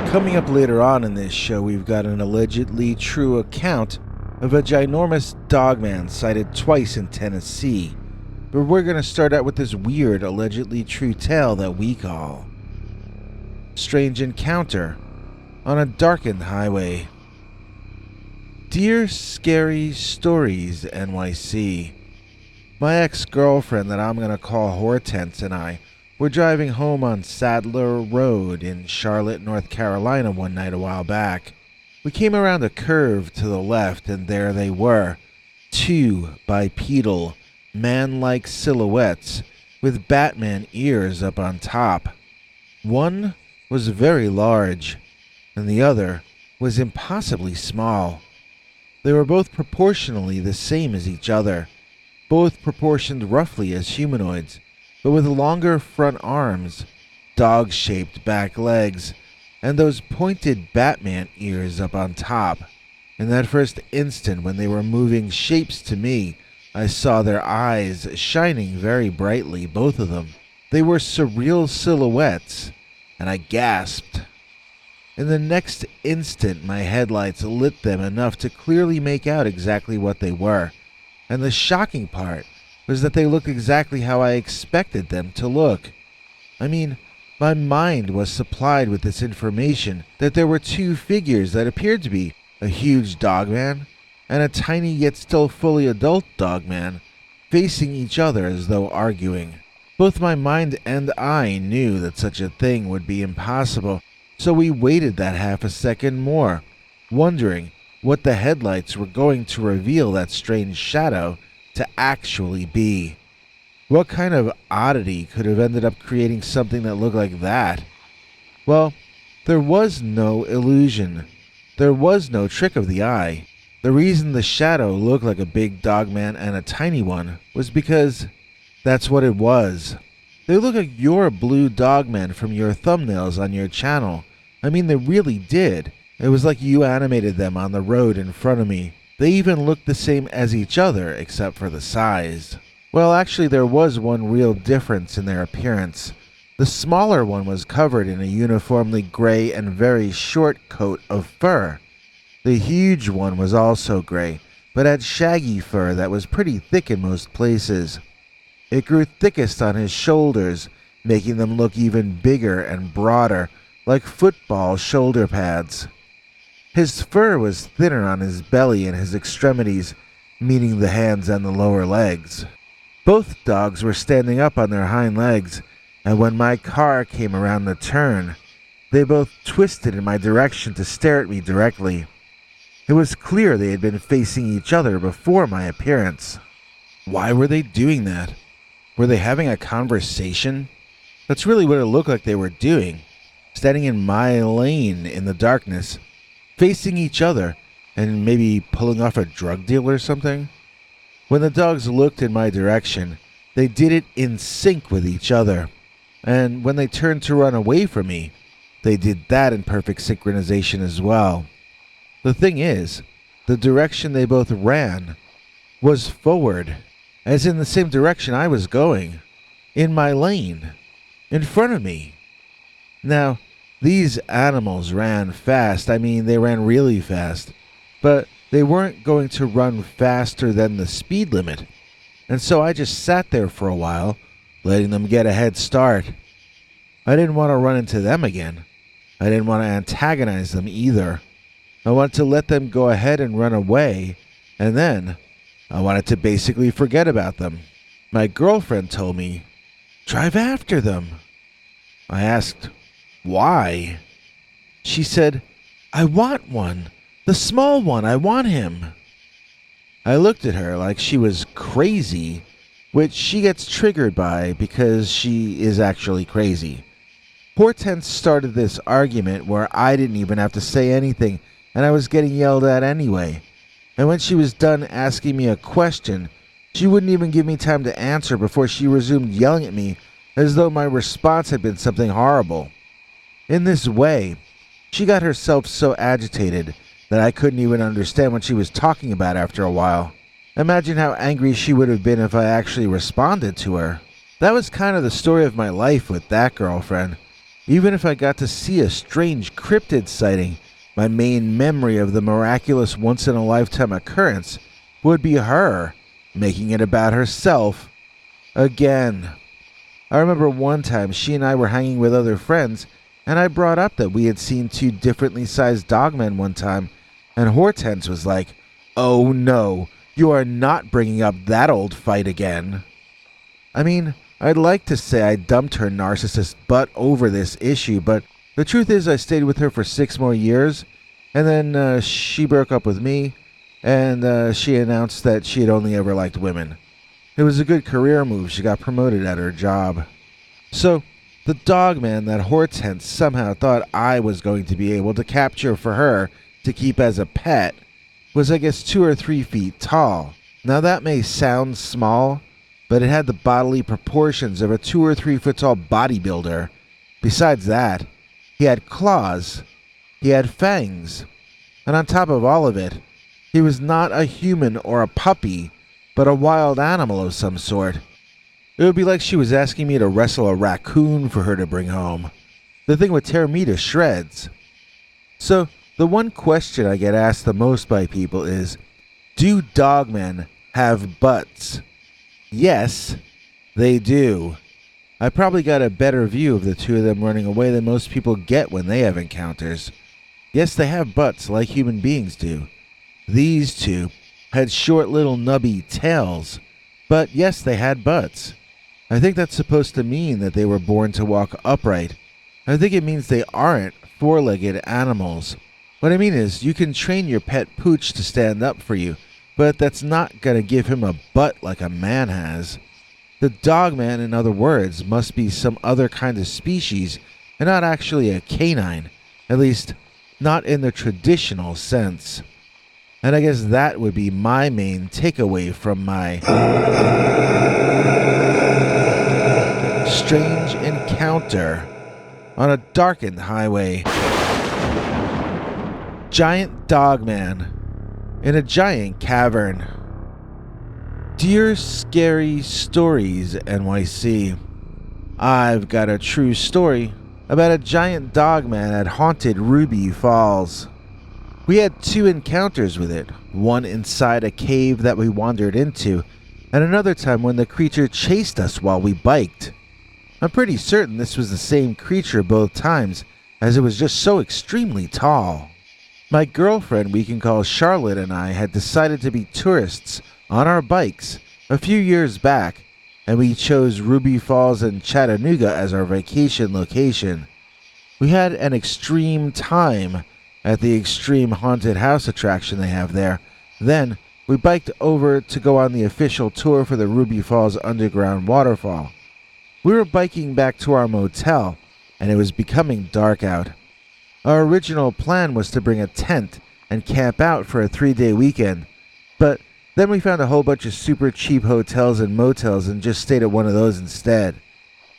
Coming up later on in this show, we've got an allegedly true account of a ginormous dogman sighted twice in Tennessee. But we're going to start out with this weird, allegedly true tale that we call Strange Encounter on a Darkened Highway. Dear Scary Stories NYC, my ex-girlfriend that I'm going to call Hortense and I were driving home on Sadler Road in Charlotte, North Carolina one night a while back. We came around a curve to the left and there they were, two bipedal, man-like silhouettes with Batman ears up on top. One was very large and the other was impossibly small. They were both proportionally the same as each other, both proportioned roughly as humanoids, but with longer front arms, dog-shaped back legs, and those pointed Batman ears up on top. In that first instant when they were moving shapes to me, I saw their eyes shining very brightly, both of them. They were surreal silhouettes, and I gasped. In the next instant, my headlights lit them enough to clearly make out exactly what they were, and the shocking part was that they looked exactly how I expected them to look. I mean, my mind was supplied with this information that there were two figures that appeared to be a huge dogman and a tiny yet still fully adult dogman facing each other as though arguing. Both my mind and I knew that such a thing would be impossible, so we waited that half a second more, wondering what the headlights were going to reveal that strange shadow to actually be. What kind of oddity could have ended up creating something that looked like that? Well, there was no illusion. There was no trick of the eye. The reason the shadow looked like a big dogman and a tiny one was because that's what it was. They look like your blue dogmen from your thumbnails on your channel. I mean, they really did. It was like you animated them on the road in front of me. They even looked the same as each other, except for the size. Well, actually, there was one real difference in their appearance. The smaller one was covered in a uniformly gray and very short coat of fur. The huge one was also gray, but had shaggy fur that was pretty thick in most places. It grew thickest on his shoulders, making them look even bigger and broader, like football shoulder pads. His fur was thinner on his belly and his extremities, meaning the hands and the lower legs. Both dogs were standing up on their hind legs, and when my car came around the turn, they both twisted in my direction to stare at me directly. It was clear they had been facing each other before my appearance. Why were they doing that? Were they having a conversation? That's really what it looked like they were doing, standing in my lane in the darkness, facing each other, and maybe pulling off a drug deal or something. When the dogs looked in my direction, they did it in sync with each other, and when they turned to run away from me, they did that in perfect synchronization as well. The thing is, the direction they both ran was forward, as in the same direction I was going, in my lane, in front of me. Now, these animals ran fast. I mean, they ran really fast. But they weren't going to run faster than the speed limit. And so I just sat there for a while, letting them get a head start. I didn't want to run into them again. I didn't want to antagonize them either. I wanted to let them go ahead and run away, and then I wanted to basically forget about them. My girlfriend told me, "Drive after them." I asked, "Why?" She said, "I want one. The small one, I want him." I looked at her like she was crazy, which she gets triggered by because she is actually crazy. Hortense started this argument where I didn't even have to say anything, and I was getting yelled at anyway. And when she was done asking me a question, she wouldn't even give me time to answer before she resumed yelling at me as though my response had been something horrible. In this way, she got herself so agitated that I couldn't even understand what she was talking about after a while. Imagine how angry she would have been if I actually responded to her. That was kind of the story of my life with that girlfriend. Even if I got to see a strange cryptid sighting, my main memory of the miraculous once-in-a-lifetime occurrence would be her making it about herself again. I remember one time she and I were hanging with other friends, and I brought up that we had seen two differently sized dogmen one time, and Hortense was like, "Oh no, you are not bringing up that old fight again." I mean, I'd like to say I dumped her narcissist butt over this issue, but the truth is I stayed with her for 6 more years, and then she broke up with me, and she announced that she had only ever liked women. It was a good career move. She got promoted at her job. So, the dogman that Hortense somehow thought I was going to be able to capture for her to keep as a pet was, I guess, 2 or 3 feet tall. Now that may sound small, but it had the bodily proportions of a 2 or 3 foot tall bodybuilder. Besides that, he had claws, he had fangs, and on top of all of it, he was not a human or a puppy, but a wild animal of some sort. It would be like she was asking me to wrestle a raccoon for her to bring home. The thing would tear me to shreds. So, the one question I get asked the most by people is, do dogmen have butts? Yes, they do. I probably got a better view of the two of them running away than most people get when they have encounters. Yes, they have butts like human beings do. These two had short little nubby tails, but yes, they had butts. I think that's supposed to mean that they were born to walk upright. I think it means they aren't 4-legged animals. What I mean is, you can train your pet pooch to stand up for you, but that's not gonna give him a butt like a man has. The dogman, in other words, must be some other kind of species and not actually a canine, at least not in the traditional sense. And I guess that would be my main takeaway from my strange encounter on a darkened highway. Giant dogman in a giant cavern. Dear Scary Stories NYC, I've got a true story about a giant dogman at haunted Ruby Falls. We had 2 encounters with it, one inside a cave that we wandered into, and another time when the creature chased us while we biked. I'm pretty certain this was the same creature both times, as it was just so extremely tall. My girlfriend, we can call Charlotte, and I had decided to be tourists on our bikes a few years back, and we chose Ruby Falls and Chattanooga as our vacation location. We had an extreme time at the extreme haunted house attraction they have there. Then we biked over to go on the official tour for the Ruby Falls underground waterfall. We were biking back to our motel, and it was becoming dark out. Our original plan was to bring a tent and camp out for a 3-day weekend, but then we found a whole bunch of super cheap hotels and motels and just stayed at one of those instead.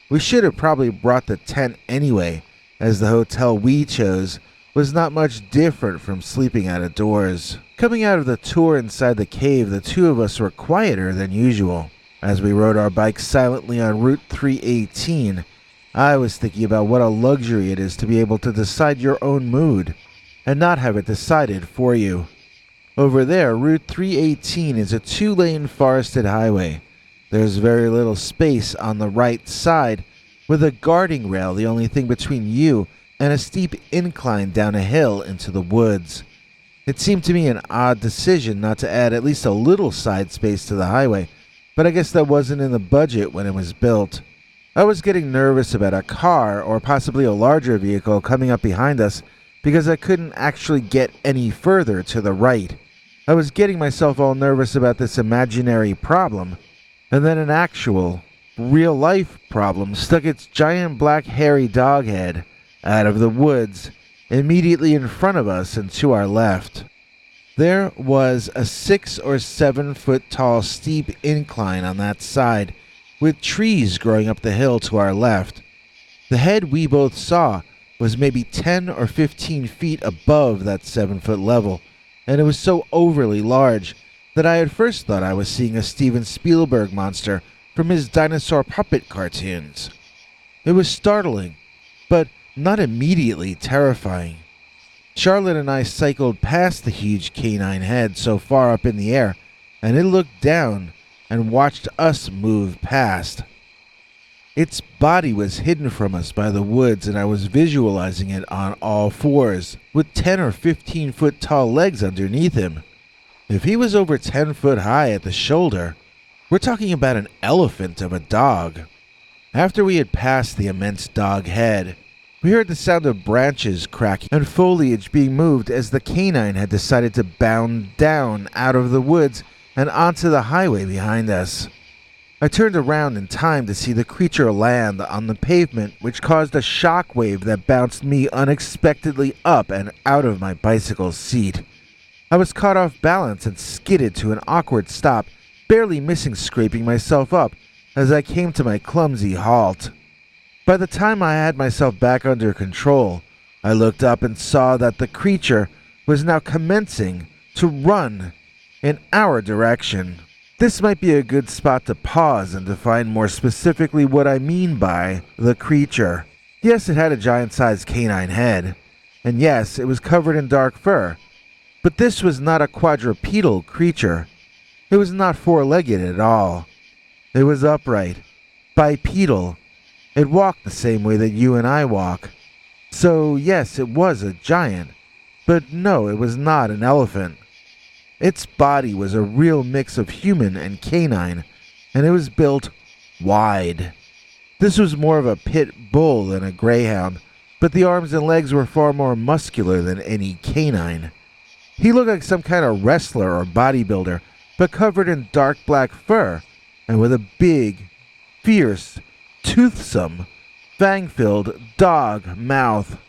We should have probably brought the tent anyway, as the hotel we chose was not much different from sleeping out of doors. Coming out of the tour inside the cave, the 2 of us were quieter than usual. As we rode our bikes silently on Route 318, I was thinking about what a luxury it is to be able to decide your own mood and not have it decided for you. Over there, Route 318 is a 2-lane forested highway. There's very little space on the right side, with a guarding rail the only thing between you and a steep incline down a hill into the woods. It seemed to me an odd decision not to add at least a little side space to the highway, but I guess that wasn't in the budget when it was built. I was getting nervous about a car or possibly a larger vehicle coming up behind us because I couldn't actually get any further to the right. I was getting myself all nervous about this imaginary problem, and then an actual, real-life problem stuck its giant black hairy dog head out of the woods immediately in front of us and to our left. There was a 6 or 7 foot tall steep incline on that side, with trees growing up the hill to our left. The head we both saw was maybe 10 or 15 feet above that 7-foot level, and it was so overly large that I at first thought I was seeing a Steven Spielberg monster from his dinosaur puppet cartoons. It was startling, but not immediately terrifying. Charlotte and I cycled past the huge canine head so far up in the air, and it looked down and watched us move past. Its body was hidden from us by the woods, and I was visualizing it on all fours, with 10 or 15 foot tall legs underneath him. If he was over 10 foot high at the shoulder, we're talking about an elephant of a dog. After we had passed the immense dog head, we heard the sound of branches cracking and foliage being moved as the canine had decided to bound down out of the woods and onto the highway behind us. I turned around in time to see the creature land on the pavement, which caused a shock wave that bounced me unexpectedly up and out of my bicycle seat. I was caught off balance and skidded to an awkward stop, barely missing scraping myself up as I came to my clumsy halt. By the time I had myself back under control, I looked up and saw that the creature was now commencing to run in our direction. This might be a good spot to pause and define more specifically what I mean by the creature. Yes, it had a giant-sized canine head, and yes, it was covered in dark fur, but this was not a quadrupedal creature. It was not four-legged at all. It was upright, bipedal. It walked the same way that you and I walk. So yes, it was a giant, but no, it was not an elephant. Its body was a real mix of human and canine, and it was built wide. This was more of a pit bull than a greyhound, but the arms and legs were far more muscular than any canine. He looked like some kind of wrestler or bodybuilder, but covered in dark black fur, and with a big, fierce, toothsome, fang-filled dog mouth.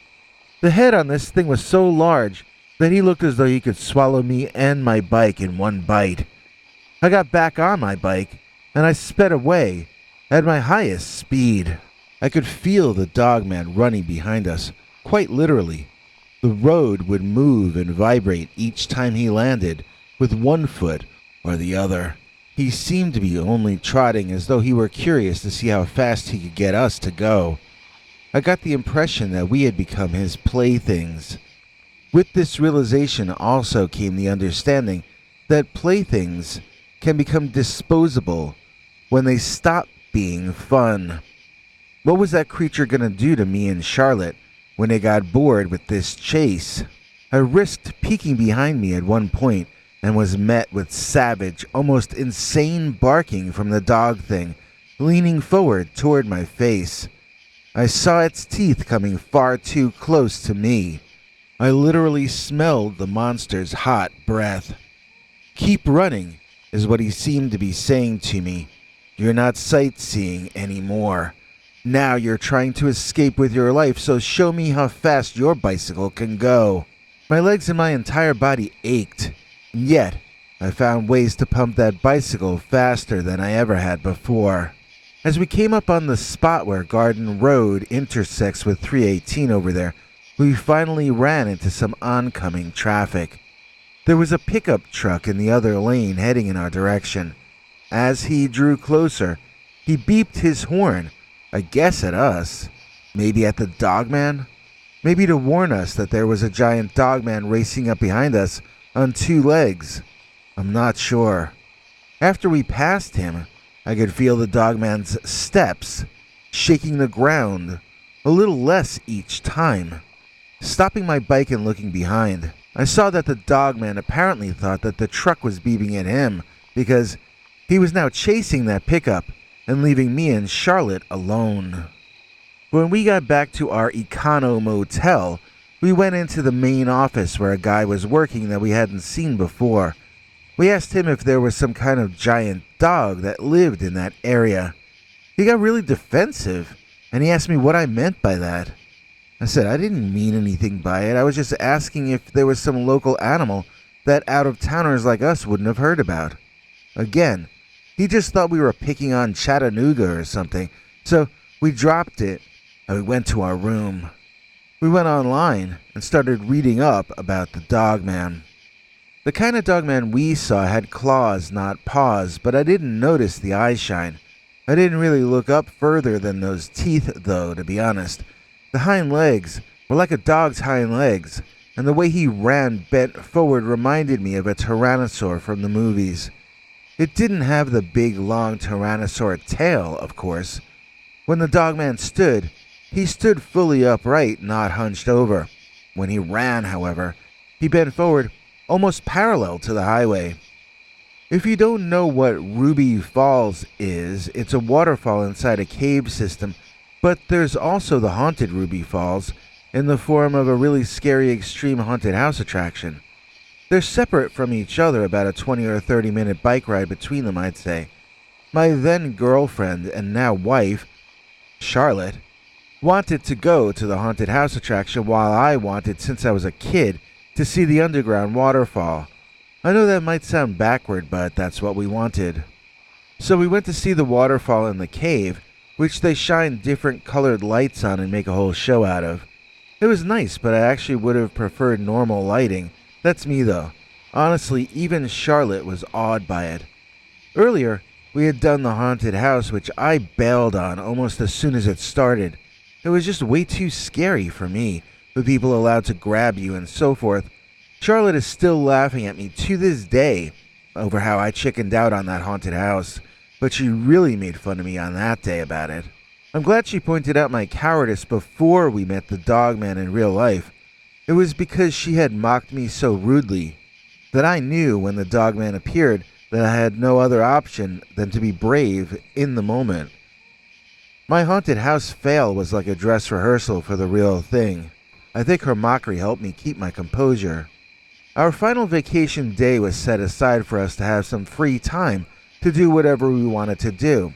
The head on this thing was so large that he looked as though he could swallow me and my bike in one bite. I got back on my bike, and I sped away at my highest speed. I could feel the dogman running behind us, quite literally. The road would move and vibrate each time he landed, with one foot or the other. He seemed to be only trotting as though he were curious to see how fast he could get us to go. I got the impression that we had become his playthings. With this realization also came the understanding that playthings can become disposable when they stop being fun. What was that creature going to do to me and Charlotte when it got bored with this chase? I risked peeking behind me at one point and was met with savage, almost insane barking from the dog thing, leaning forward toward my face. I saw its teeth coming far too close to me. I literally smelled the monster's hot breath. "Keep running," is what he seemed to be saying to me. "You're not sightseeing anymore. Now you're trying to escape with your life, so show me how fast your bicycle can go." My legs and my entire body ached, and yet I found ways to pump that bicycle faster than I ever had before. As we came up on the spot where Garden Road intersects with 318 over there, we finally ran into some oncoming traffic. There was a pickup truck in the other lane heading in our direction. As he drew closer, he beeped his horn, I guess at us, maybe at the dogman, maybe to warn us that there was a giant dogman racing up behind us on two legs. I'm not sure. After we passed him, I could feel the dogman's steps shaking the ground a little less each time. Stopping my bike and looking behind, I saw that the dogman apparently thought that the truck was beeping at him because he was now chasing that pickup and leaving me and Charlotte alone. When we got back to our Econo motel, we went into the main office where a guy was working that we hadn't seen before. We asked him if there was some kind of giant dog that lived in that area. He got really defensive, and he asked me what I meant by that. I said I didn't mean anything by it. I was just asking if there was some local animal that out-of-towners like us wouldn't have heard about. Again, he just thought we were picking on Chattanooga or something, so we dropped it and we went to our room. We went online and started reading up about the dogman. The kind of dogman we saw had claws, not paws, but I didn't notice the eye shine. I didn't really look up further than those teeth, though, to be honest. The hind legs were like a dog's hind legs, and the way he ran bent forward reminded me of a tyrannosaur from the movies. It didn't have the big, long tyrannosaur tail, of course. When the dogman stood, he stood fully upright, not hunched over. When he ran, however, he bent forward, almost parallel to the highway. If you don't know what Ruby Falls is, it's a waterfall inside a cave system, but there's also the haunted Ruby Falls in the form of a really scary extreme haunted house attraction. They're separate from each other, about a 20 or 30-minute bike ride between them, I'd say. My then girlfriend and now wife, Charlotte, wanted to go to the haunted house attraction while I wanted, since I was a kid, to see the underground waterfall. I know that might sound backward, but that's what we wanted. So we went to see the waterfall in the cave, which they shine different colored lights on and make a whole show out of. It was nice, but I actually would have preferred normal lighting. That's me though. Honestly, even Charlotte was awed by it. Earlier, we had done the haunted house, which I bailed on almost as soon as it started. It was just way too scary for me, with people allowed to grab you and so forth. Charlotte is still laughing at me to this day over how I chickened out on that haunted house, but she really made fun of me on that day about it. I'm glad she pointed out my cowardice before we met the Dogman in real life. It was because she had mocked me so rudely that I knew when the Dogman appeared that I had no other option than to be brave in the moment. My haunted house fail was like a dress rehearsal for the real thing. I think her mockery helped me keep my composure. Our final vacation day was set aside for us to have some free time to do whatever we wanted to do.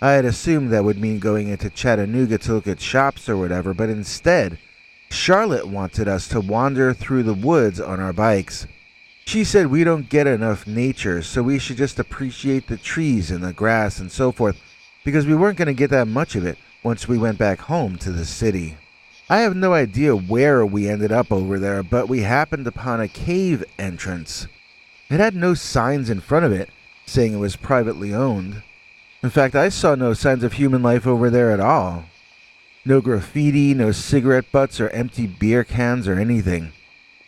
I had assumed that would mean going into Chattanooga to look at shops or whatever, but instead, Charlotte wanted us to wander through the woods on our bikes. She said we don't get enough nature, so we should just appreciate the trees and the grass and so forth, because we weren't going to get that much of it once we went back home to the city. I have no idea where we ended up over there, but we happened upon a cave entrance. It had no signs in front of it saying it was privately owned. In fact, I saw no signs of human life over there at all. No graffiti, no cigarette butts or empty beer cans or anything.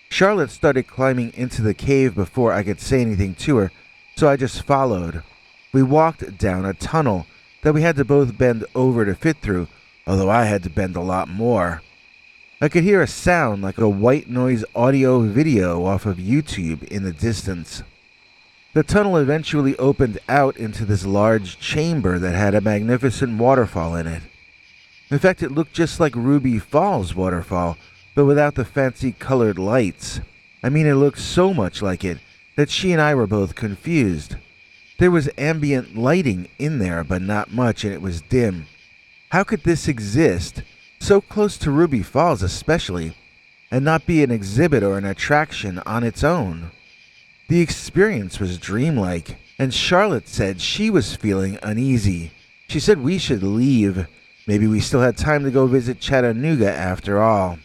Charlotte started climbing into the cave before I could say anything to her, so I just followed. We walked down a tunnel that we had to both bend over to fit through, although I had to bend a lot more. I could hear a sound like a white noise audio video off of YouTube in the distance. The tunnel eventually opened out into this large chamber that had a magnificent waterfall in it. In fact, it looked just like Ruby Falls waterfall, but without the fancy colored lights. I mean, it looked so much like it that she and I were both confused. There was ambient lighting in there, but not much, and it was dim. How could this exist, so close to Ruby Falls especially, and not be an exhibit or an attraction on its own? The experience was dreamlike, and Charlotte said she was feeling uneasy. She said we should leave. Maybe we still had time to go visit Chattanooga after all.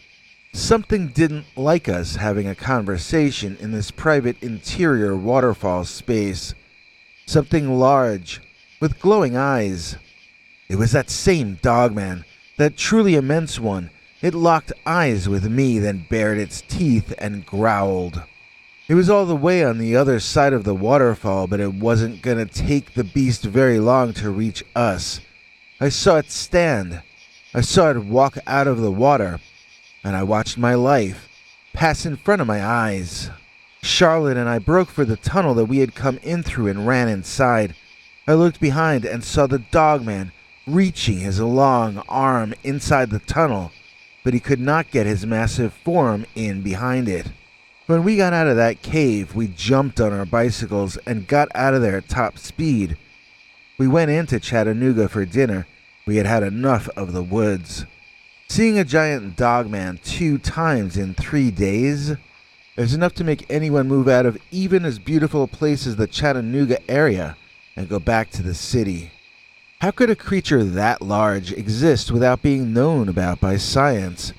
Something didn't like us having a conversation in this private interior waterfall space. Something large, with glowing eyes. It was that same Dogman, that truly immense one. It locked eyes with me, then bared its teeth and growled. It was all the way on the other side of the waterfall, but it wasn't gonna take the beast very long to reach us. I saw it stand. I saw it walk out of the water, and I watched my life pass in front of my eyes. Charlotte and I broke for the tunnel that we had come in through and ran inside. I looked behind and saw the Dogman reaching his long arm inside the tunnel, but he could not get his massive form in behind it. When we got out of that cave, we jumped on our bicycles and got out of there at top speed. We went into Chattanooga for dinner. We had had enough of the woods. Seeing a giant Dogman 2 times in 3 days is enough to make anyone move out of even as beautiful a place as the Chattanooga area and go back to the city. How could a creature that large exist without being known about by science?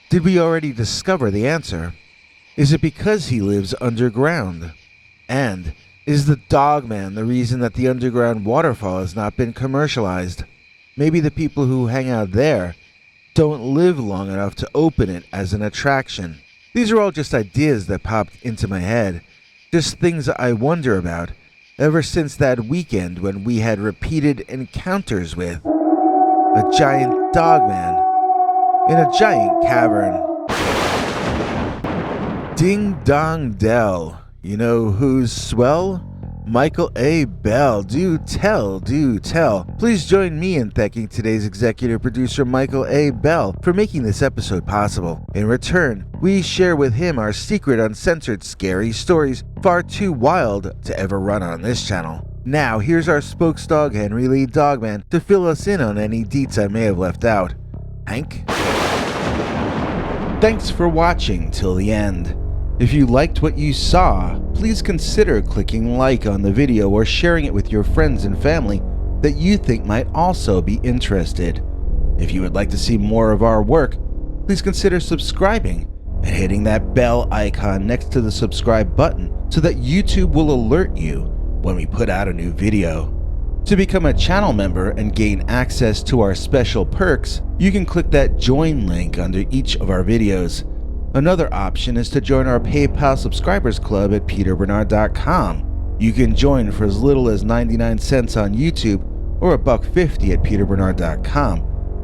Did we already discover the answer? Is it because he lives underground? And is the Dogman the reason that the underground waterfall has not been commercialized? Maybe the people who hang out there don't live long enough to open it as an attraction. These are all just ideas that popped into my head, just things I wonder about ever since that weekend when we had repeated encounters with a giant dogman in a giant cavern. Ding dong dell. You know who's swell? Michael A. Bell. Do tell, do tell. Please join me in thanking today's executive producer Michael A. Bell for making this episode possible. In return, we share with him our secret uncensored scary stories far too wild to ever run on this channel. Now, here's our spokesdog Henry Lee Dogman to fill us in on any deets I may have left out. Hank? Thanks for watching till the end. If you liked what you saw, please consider clicking like on the video or sharing it with your friends and family that you think might also be interested. If you would like to see more of our work, please consider subscribing and hitting that bell icon next to the subscribe button so that YouTube will alert you when we put out a new video. To become a channel member and gain access to our special perks, you can click that join link under each of our videos. Another option is to join our PayPal subscribers club at peterbernard.com. You can join for as little as 99 cents on YouTube or $1.50 at peterbernard.com,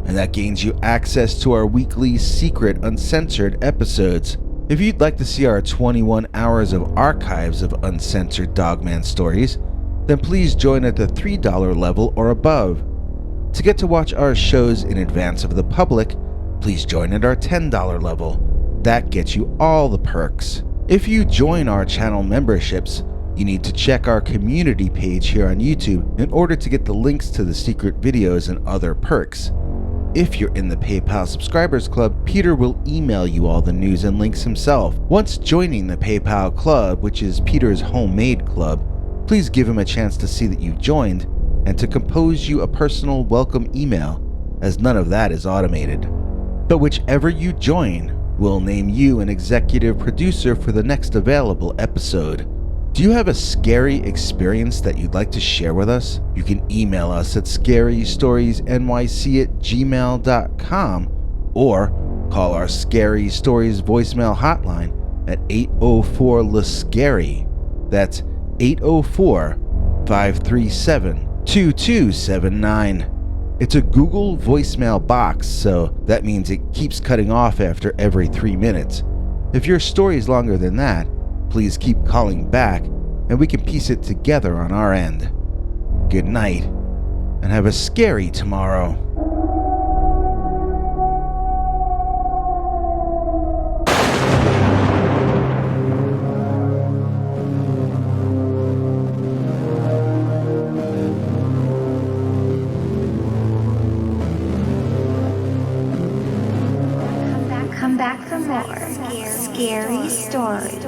and that gains you access to our weekly secret uncensored episodes. If you'd like to see our 21 hours of archives of uncensored Dogman stories, then please join at the $3 level or above. To get to watch our shows in advance of the public, please join at our $10 level. That gets you all the perks. If you join our channel memberships, you need to check our community page here on YouTube in order to get the links to the secret videos and other perks. If you're in the PayPal subscribers club, Peter will email you all the news and links himself. Once joining the PayPal club, which is Peter's homemade club, please give him a chance to see that you've joined and to compose you a personal welcome email, as none of that is automated. But whichever you join, we'll name you an executive producer for the next available episode. Do you have a scary experience that you'd like to share with us? You can email us at scarystoriesnyc@gmail.com or call our Scary Stories voicemail hotline at 804-LA-SCARY. That's 804-537-2279. It's a Google voicemail box, so that means it keeps cutting off after every 3 minutes. If your story is longer than that, please keep calling back and we can piece it together on our end. Good night, and have a scary tomorrow. Come back for more scary stories.